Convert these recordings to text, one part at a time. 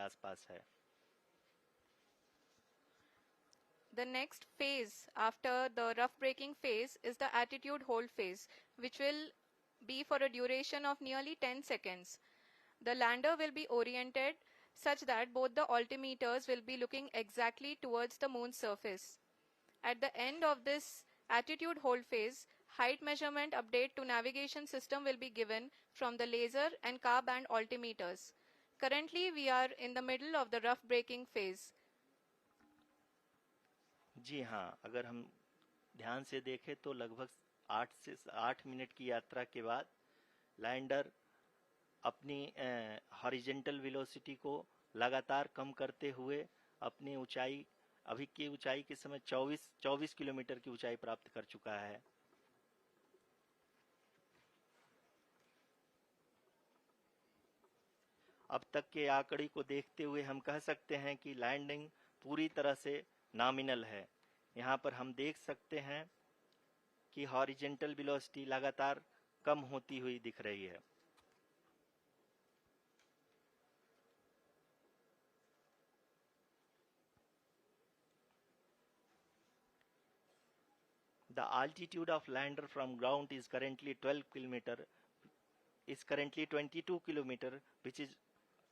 आसपास है। The next phase after the rough braking phase is the attitude hold phase, which will be for a duration of nearly 10 seconds. The lander will be oriented such that both the altimeters will be looking exactly towards the moon's surface. At the end of this attitude hold phase, height measurement update to navigation system will be given from the laser and car band altimeters. Currently, we are in the middle of the rough braking phase. जी हाँ, अगर हम ध्यान से देखें तो लगभग 8 minute की यात्रा के बाद लैंडर अपनी हॉरिजेंटल वेलोसिटी को लगातार कम करते हुए अपनी ऊंचाई, अभी की ऊंचाई के समय 24 किलोमीटर की ऊंचाई प्राप्त कर चुका है। अब तक के आंकड़े को देखते हुए हम कह सकते हैं कि लैंडिंग पूरी तरह से नॉमिनल है। यहाँ पर हम देख सकते हैं कि हॉरिजेंटल वेलोसिटी लगातार कम होती हुई दिख रही है। The altitude of lander from ground is currently 22 kilometer, which is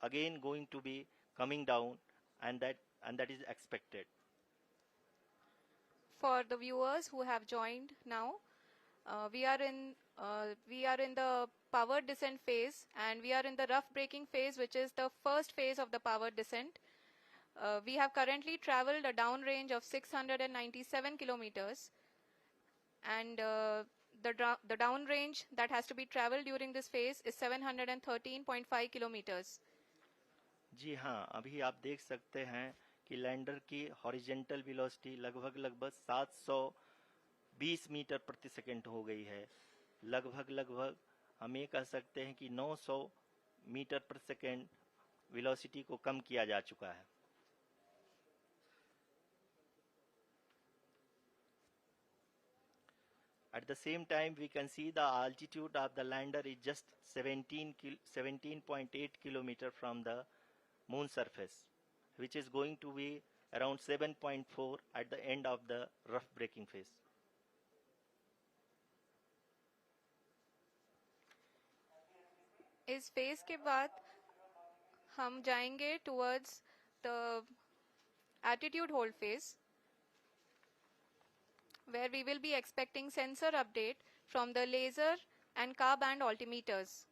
again going to be coming down, and that is expected. For the viewers who have joined now, we are in the power descent phase, and we are in the rough braking phase, which is the first phase of the power descent. We have currently traveled a downrange of 697 kilometers, and the downrange that has to be traveled during this phase is 713.5 kilometers. जी हाँ, अभी आप देख सकते हैं कि lander की horizontal velocity लगभग 720 metre प्रति सेकंड हो गई है। लगभग हम ये कह सकते हैं कि 900 मीटर प्रति सेकंड वेलोसिटी को कम किया जा चुका है। At the same time, we can see the altitude of the lander is just 17.8 kilometer from the moon surface, which is going to be around 7.4 at the end of the rough braking phase. इस phase के बाद हम जाएंगे towards the attitude hold phase, where we will be expecting sensor update from the laser and car band altimeters.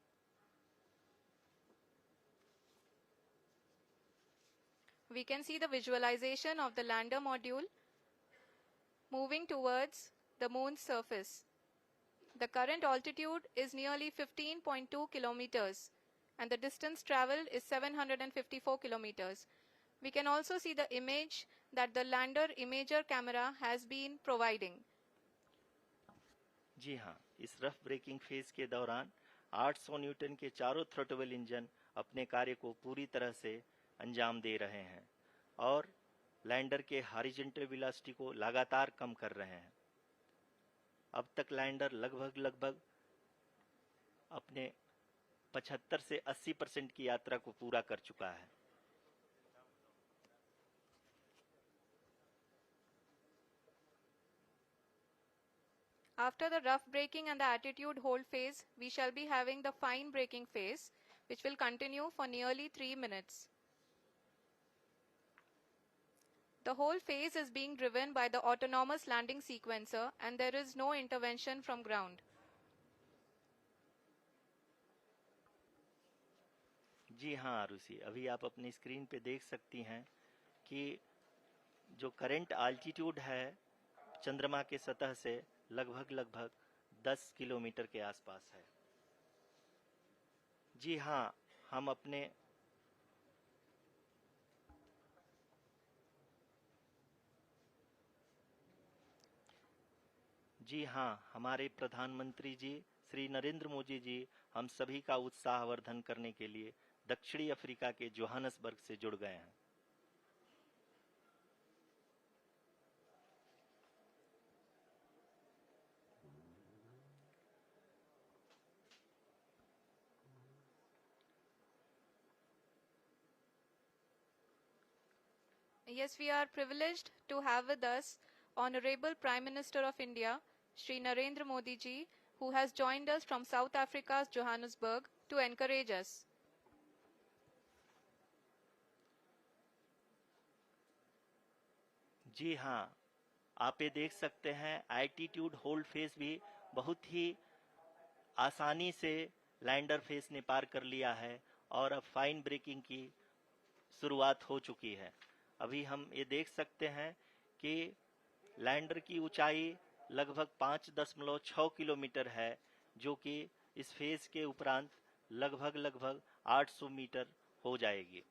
We can see the visualization of the lander module moving towards the moon's surface. The current altitude is nearly 15.2 kilometers, and the distance traveled is 754 kilometers. We can also see the image that the lander imager camera has been providing. जी हाँ, इस rough breaking phase के दौरान 800 Newton के चारों throttle engine अपने कार्य को पूरी तरह से अंजाम दे रहे हैं और लैंडर के हॉरिजॉन्टल वेलोसिटी को लगातार कम कर रहे हैं। अब तक लैंडर लगभग अपने 75 से 80% की यात्रा को पूरा कर चुका है। After the rough braking and the attitude hold phase, we shall be having the fine braking phase, which will continue for nearly 3 minutes. The whole phase is being driven by the autonomous landing sequencer, and there is no intervention from ground. जी हाँ आरुषि, अभी आप अपनी screen पे देख सकती हैं कि जो करंट आल्टीट्यूड है चंद्रमा के सतह से लगभग 10 किलोमीटर के आसपास है। जी हाँ, हमारे प्रधानमंत्री जी श्री नरेंद्र मोदी जी हम सभी का उत्साहवर्धन करने के लिए दक्षिणी अफ्रीका के जोहानसबर्ग से जुड़ गए हैं। Yes, we are privileged to have with us Honorable Prime Minister of India, Shri Narendra Modi ji, who has joined us from South Africa's Johannesburg to encourage us. जी हाँ, आप ये देख सकते हैं एल्टीट्यूड होल्ड फेस भी बहुत ही आसानी से लैंडर फेस ने पार कर लिया है और अब फाइन ब्रेकिंग की शुरुआत हो चुकी है। अभी हम ये देख सकते हैं कि लैंडर की ऊंचाई लगभग 5.6 किलोमीटर है, जो कि इस फेज के उपरांत लगभग 800 मीटर हो जाएगी।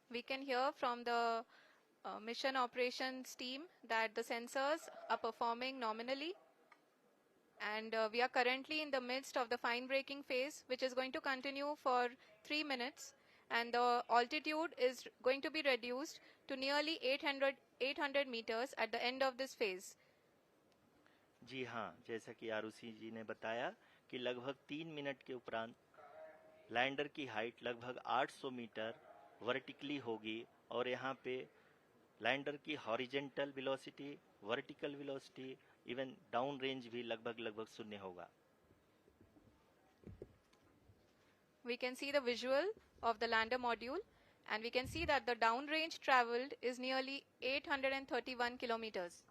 We can hear from the mission operations team that the sensors are performing nominally, and we are currently in the midst of the fine braking phase, which is going to continue for 3 minutes, and the altitude is going to be reduced to nearly 800 meters at the end of this phase. जी हाँ, जैसा कि आरुषि जी ने बताया कि लगभग 3 minute के उपरांत lander की हाइट लगभग 800 मीटर वर्टिकली होगी और यहाँ पे लैंडर की horizontal velocity, vertical velocity, even down range भी लगभग शून्य होगा। We can see the visual of the lander module, and we can see that the down range traveled is nearly 831 kilometers.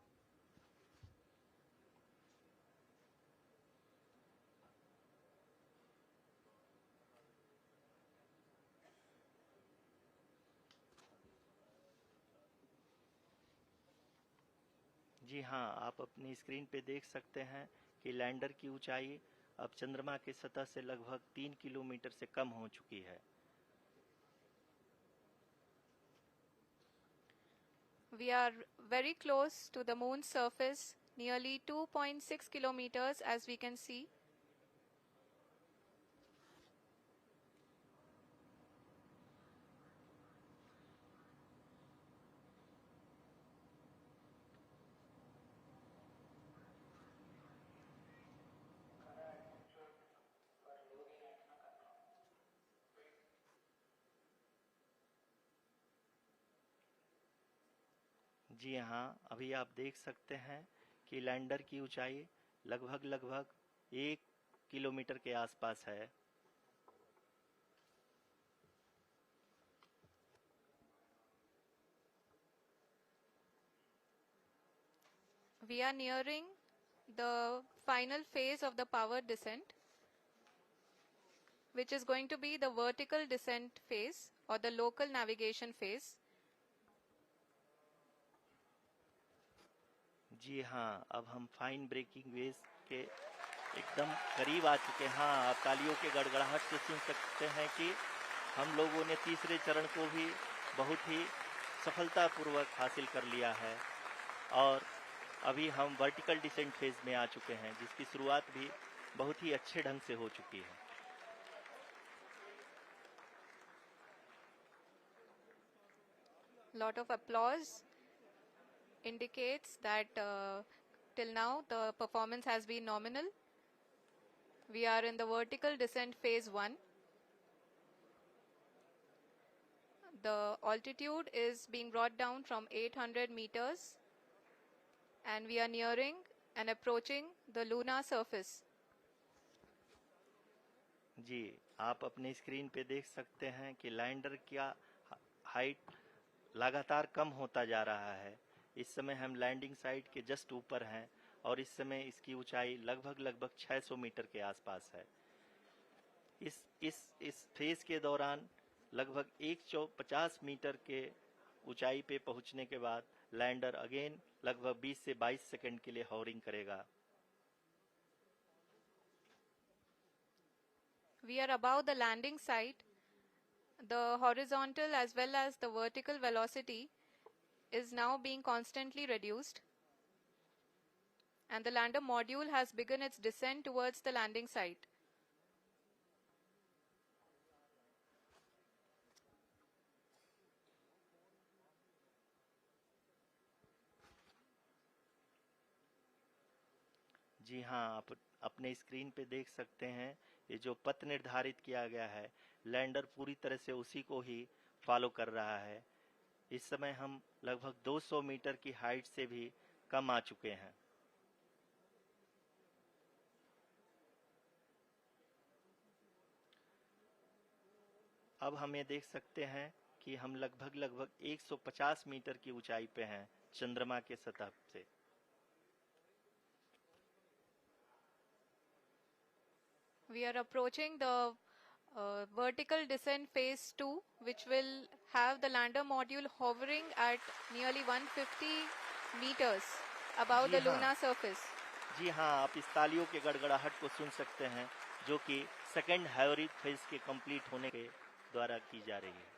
जी हाँ, आप अपनी स्क्रीन पे देख सकते हैं कि लैंडर की ऊंचाई अब चंद्रमा की सतह से लगभग 3 किलोमीटर से कम हो चुकी है। We are very close to the moon's surface, nearly 2.6 kilometers as we can see. जी हाँ, अभी आप देख सकते हैं कि लैंडर की ऊंचाई लगभग 1 किलोमीटर के आसपास है। We are nearing the final phase of the power descent, which is going to be the vertical descent phase or the local navigation phase. जी हाँ, अब हम फाइन ब्रेकिंग वेज के एकदम करीब आ चुके हैं। हाँ, आप तालियों के गड़गड़ाहट से सुन सकते हैं कि हम लोगों ने तीसरे चरण को भी बहुत ही सफलतापूर्वक हासिल कर लिया है और अभी हम वर्टिकल डिसेंट फेज में आ चुके हैं, जिसकी शुरुआत भी बहुत ही अच्छे ढंग से हो चुकी है। Lot of applause indicates that till now the performance has been nominal. We are in the vertical descent phase 1. The altitude is being brought down from 800 meters, and we are nearing and approaching the lunar surface. जी, आप अपने screen पे देख सकते हैं कि lander का height लगातार कम होता जा रहा है। इस समय हम लैंडिंग साइट के जस्ट ऊपर हैं और इस समय इसकी ऊंचाई लगभग 600 मीटर के आसपास है। इस फेज के दौरान लगभग 150 मीटर के ऊंचाई पे पहुंचने के बाद लैंडर अगेन लगभग 20 से 22 सेकंड के लिए हॉवरिंग करेगा। We are above the landing site. The horizontal as well as the vertical velocity is now being constantly reduced, and the lander module has begun its descent towards the landing site. जी हाँ, आप अपने screen पे देख सकते हैं ये जो पथ निर्धारित किया गया है लैंडर पूरी तरह से उसी को ही फॉलो कर रहा है। इस समय हम लगभग 200 मीटर की हाइट से भी कम आ चुके हैं। अब हम ये देख सकते हैं कि हम लगभग 150 मीटर की ऊंचाई पे हैं चंद्रमा के सतह से। We are approaching the vertical descent phase 2, which will have the lander module hovering at nearly 150 meters above ji the हाँ। lunar surface. जी हाँ, आप इस तालियों के गड़गड़ाहट को सुन सकते हैं जो कि सेकेंड हाइब्रिड फेज के कंप्लीट होने के द्वारा की जा रही है।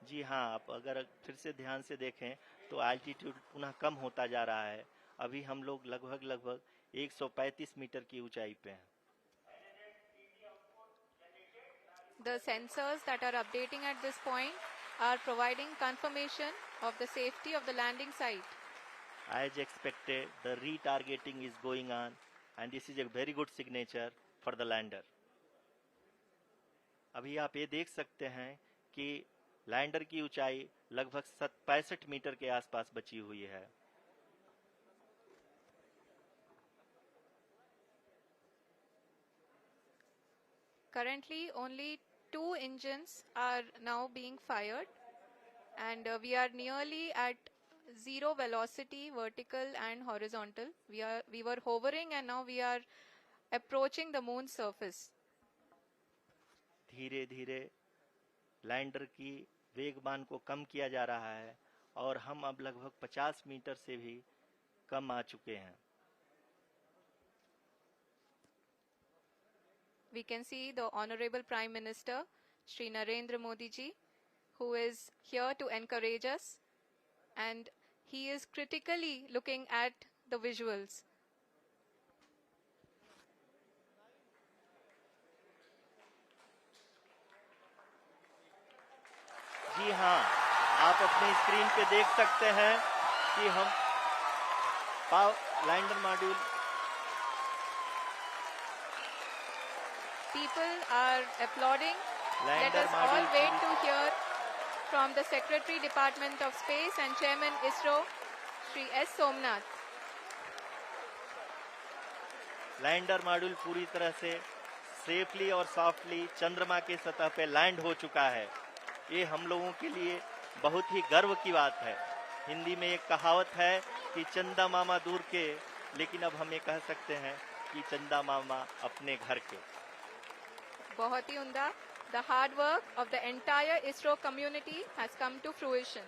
जी हाँ, आप अगर फिर से ध्यान से देखें तो एल्टीट्यूड पुनः कम होता जा रहा है। अभी हम लोग लगभग 135 मीटर की ऊंचाई पे हैं। The sensors that are updating at this point are providing confirmation of the safety of the landing site. As expected, the retargeting is going on and this is a very good signature for the lander. अभी आप ये देख सकते हैं कि lander की ऊंचाई लगभग 65 मीटर के आसपास बची हुई है। Currently, only 2 engines are now being fired, and we are nearly at zero velocity, vertical and horizontal. We were hovering, and now we are approaching the moon's surface. धीरे धीरे लैंडर की वेगमान को कम किया जा रहा है और हम अब लगभग 50 मीटर से भी कम आ चुके हैं। We can see the Honorable Prime Minister, Shri Narendra Modi ji, who is here to encourage us, and he is critically looking at the visuals. जी हाँ, आप अपनी स्क्रीन पे देख सकते हैं कि हम lander module People are applauding. Let lander us all module wait to hear from the Secretary, Department of Space and Chairman ISRO, Shri S. Somnath. Lander module पूरी तरह से सेफली और सॉफ्टली चंद्रमा के सतह पे लैंड हो चुका है। ये हम लोगों के लिए बहुत ही गर्व की बात है। हिंदी में एक कहावत है कि चंदा मामा दूर के, लेकिन अब हम ये कह सकते हैं कि चंदा मामा अपने घर के। बहुत ही उम्दा. The hard work of the entire ISRO community has come to fruition.